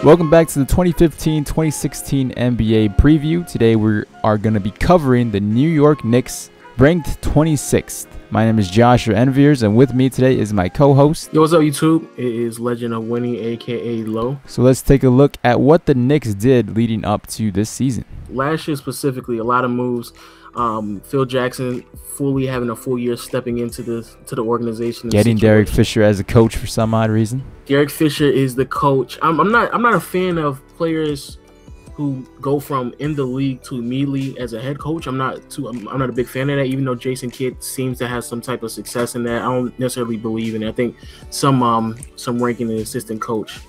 Welcome back to the 2015-2016 NBA preview. Today we are going to be covering the New York Knicks, ranked 26th. My name is Joshua Enviers, and with me today is my co-host. Yo, what's up, YouTube? It is Legend of Winning, a.k.a. Low. So let's take a look at what the Knicks did leading up to this season. Last year specifically, a lot of moves. Phil Jackson fully having a full year stepping into the organization. Getting Derek Fisher as a coach for some odd reason. Derek Fisher is the coach. I'm not a fan of players who go from in the league to immediately as a head coach. I'm not a big fan of that, even though Jason Kidd seems to have some type of success in that. I don't necessarily believe in it. I think some ranking an assistant coach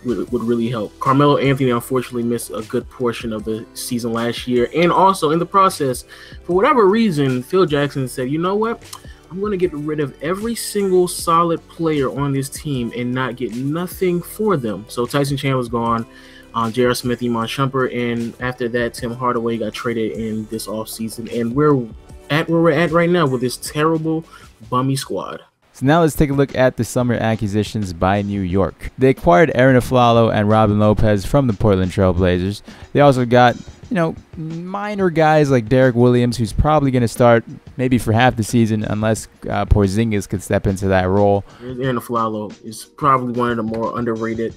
would really help. Carmelo Anthony unfortunately missed a good portion of the season last year, and also in the process, for whatever reason, Phil Jackson said, you know what, I'm going to get rid of every single solid player on this team and not get nothing for them. So Tyson Chandler's gone, J.R. Smith, Iman Shumpert, and after that, Tim Hardaway got traded in this offseason, and we're at where we're at right now with this terrible, bummy squad. So now let's take a look at the summer acquisitions by New York. They acquired Aaron Aflalo and Robin Lopez from the Portland Trail Blazers. They also got, minor guys like Derek Williams, who's probably going to start maybe for half the season unless Porzingis could step into that role. Aaron Aflalo is probably one of the more underrated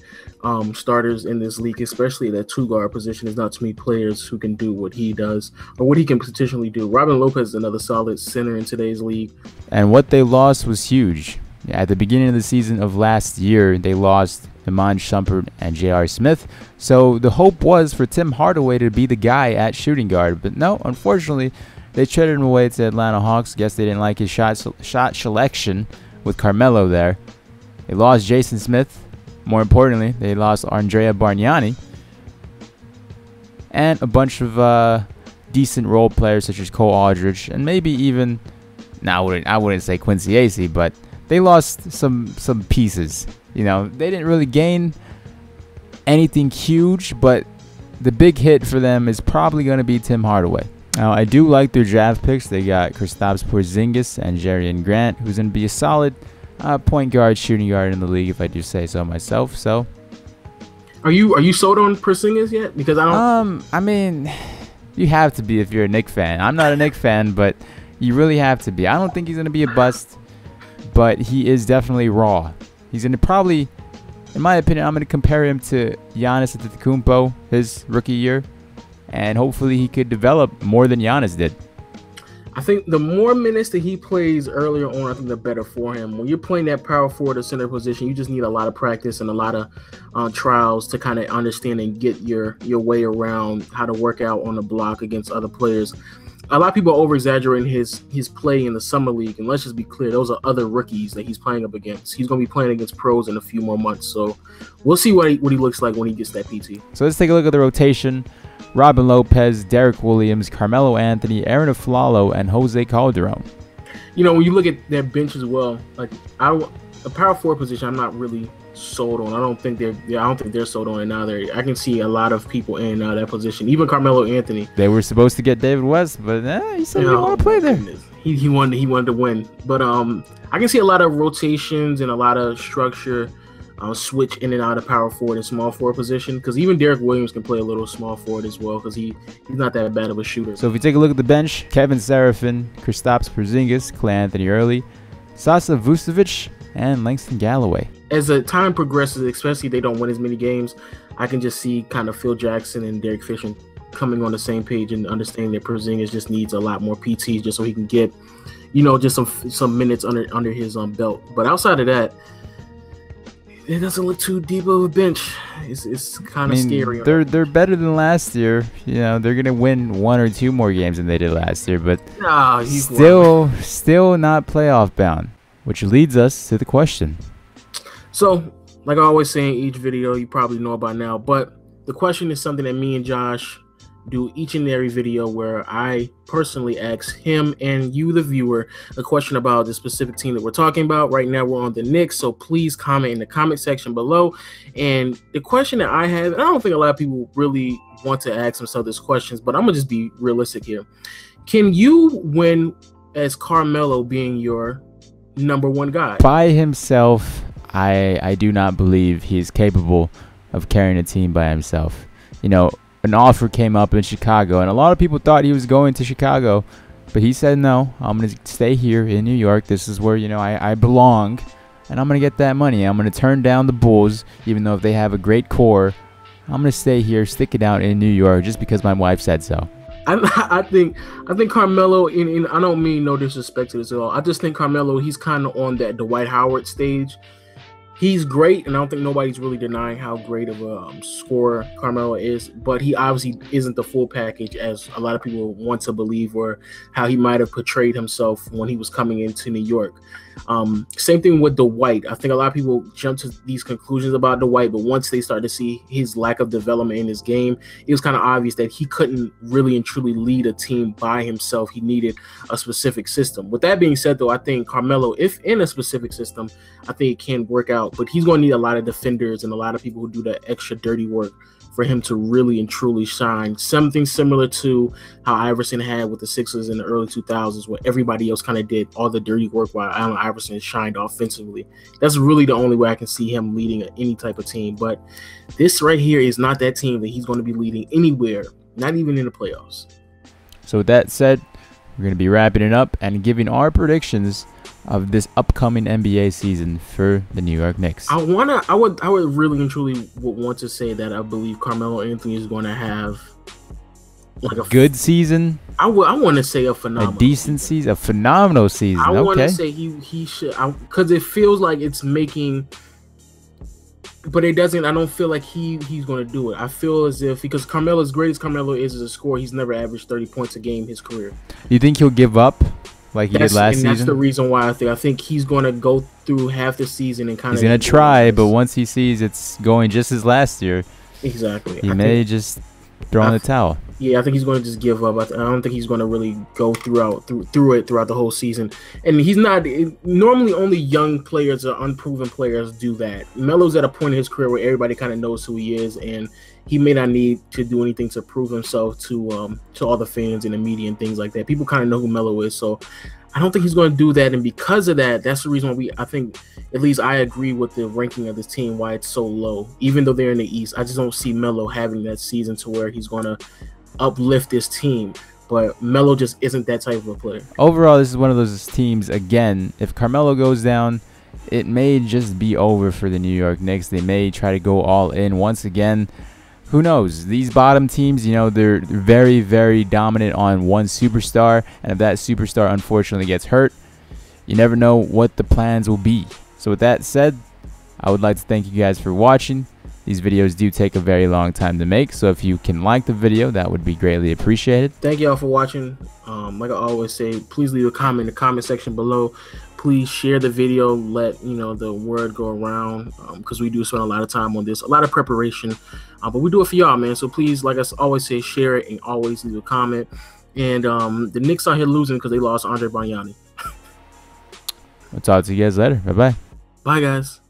starters in this league, especially that two-guard position. There's not too many players who can do what he does or what he can potentially do. Robin Lopez is another solid center in today's league. And what they lost was huge. At the beginning of the season of last year, they lost Iman Shumpert and J.R. Smith. So the hope was for Tim Hardaway to be the guy at shooting guard. But no, unfortunately, they traded him away to the Atlanta Hawks. Guess they didn't like his shot selection with Carmelo there. They lost Jason Smith. More importantly, they lost Andrea Bargnani. And a bunch of decent role players such as Cole Aldridge. And maybe even, I wouldn't say Quincy Acey, but they lost some pieces. They didn't really gain anything huge, but the big hit for them is probably going to be Tim Hardaway. Now, I do like their draft picks. They got Kristaps Porzingis and Jerian Grant, who's going to be a solid point guard, shooting guard in the league, if I do say so myself. So, are you sold on Porzingis yet? Because I don't. I mean, you have to be if you're a Knicks fan. I'm not a Knicks fan, but you really have to be. I don't think he's going to be a bust, but he is definitely raw. He's going to probably, in my opinion, I'm going to compare him to Giannis Antetokounmpo his rookie year, and hopefully he could develop more than Giannis did. I think the more minutes that he plays earlier on, I think the better for him. When you're playing that power forward or center position, you just need a lot of practice and a lot of trials to kind of understand and get your way around how to work out on the block against other players. A lot of people are over-exaggerating his play in the summer league, and let's just be clear, those are other rookies that he's playing up against. He's going to be playing against pros in a few more months, so we'll see what he looks like when he gets that PT. So let's take a look at the rotation. Robin Lopez, Derek Williams, Carmelo Anthony, Aaron Aflalo, and Jose Calderon. When you look at that bench as well, like a power forward position, I'm not really sold on. I don't think they're sold on it either. I can see a lot of people in that position. Even Carmelo Anthony. They were supposed to get David West, but he said he didn't want to play there. He wanted to win. But I can see a lot of rotations and a lot of structure. Switch in and out of power forward and small forward position, because even Derek Williams can play a little small forward as well, because he's not that bad of a shooter. So if you take a look at the bench, Kevin Seraphin, Kristaps Porzingis, Clay Anthony Early, Sasa Vucevic, and Langston Galloway. As the time progresses, especially if they don't win as many games, I can just see kind of Phil Jackson and Derek Fisher coming on the same page and understanding that Porzingis just needs a lot more PT just so he can get, just some minutes under his belt. But outside of that, it doesn't look too deep of a bench. It's kind of scary. They're better than last year. They're gonna win one or two more games than they did last year, but still not playoff bound. Which leads us to the question. So, like I always say in each video, you probably know by now, but the question is something that me and Josh do each and every video, where I personally ask him and you, the viewer, a question about the specific team that we're talking about. Right now, we're on the Knicks, so please comment in the comment section below. And the question that I have, and I don't think a lot of people really want to ask themselves these questions, but I'm going to just be realistic here. Can you win as Carmelo being your number one guy? By himself, I do not believe he is capable of carrying a team by himself. You know, an offer came up in Chicago, and a lot of people thought he was going to Chicago, but he said, no, I'm going to stay here in New York. This is where, you know, I belong, and I'm going to get that money. I'm going to turn down the Bulls, even though if they have a great core. I'm going to stay here, stick it out in New York, just because my wife said so. I think Carmelo, and I don't mean no disrespect to this at all. I just think Carmelo, he's kind of on that Dwight Howard stage. He's great, and I don't think nobody's really denying how great of a scorer Carmelo is, but he obviously isn't the full package as a lot of people want to believe, or how he might have portrayed himself when he was coming into New York. Same thing with Dwight. I think a lot of people jump to these conclusions about Dwight, but once they start to see his lack of development in his game, it was kind of obvious that he couldn't really and truly lead a team by himself. He needed a specific system. With that being said, though, I think Carmelo, if in a specific system, I think it can work out, but he's going to need a lot of defenders and a lot of people who do the extra dirty work for him to really and truly shine. Something similar to how Iverson had with the Sixers in the early 2000s, where everybody else kind of did all the dirty work while Allen Iverson shined offensively. That's really the only way I can see him leading any type of team. But this right here is not that team that he's going to be leading anywhere, not even in the playoffs. So with that said, we're going to be wrapping it up and giving our predictions of this upcoming NBA season for the New York Knicks. I would really and truly want to say that I believe Carmelo Anthony is going to have like a good season. I want to say a phenomenal, a decent season, a phenomenal season. I want to say he should, because it feels like it's making, but it doesn't. I don't feel like he's going to do it. I feel as if, because Carmelo, as great as Carmelo is as a scorer, he's never averaged 30 points a game his career. You think he'll give up like he did last season? That's the reason why I think he's going to go through half the season and kind of. He's going to try, but once he sees it's going just as last year, exactly, he may just throw in the towel. Yeah, I think he's going to just give up. I don't think he's going to really go throughout the whole season. And he's not. Normally, only young players or unproven players do that. Melo's at a point in his career where everybody kind of knows who he is, and he may not need to do anything to prove himself to all the fans and the media and things like that. People kind of know who Melo is, so I don't think he's going to do that. And because of that, that's the reason why I think, at least I agree with the ranking of this team, why it's so low. Even though they're in the East, I just don't see Melo having that season to where he's going to uplift this team. But Melo just isn't that type of a player. Overall, this is one of those teams, again, if Carmelo goes down, it may just be over for the New York Knicks. They may try to go all in once again. Who knows? These bottom teams, you know, they're very, very dominant on one superstar. And if that superstar unfortunately gets hurt, you never know what the plans will be. So with that said, I would like to thank you guys for watching. These videos do take a very long time to make, so if you can like the video, that would be greatly appreciated. Thank y'all for watching. Like I always say, please leave a comment in the comment section below. Please share the video, let the word go around, because we do spend a lot of time on this, a lot of preparation, but we do it for y'all, man. So please, like I always say, share it and always leave a comment. And the Knicks are here losing because they lost Andre Bargnani. I'll talk to you guys later. Bye-bye. Bye, guys.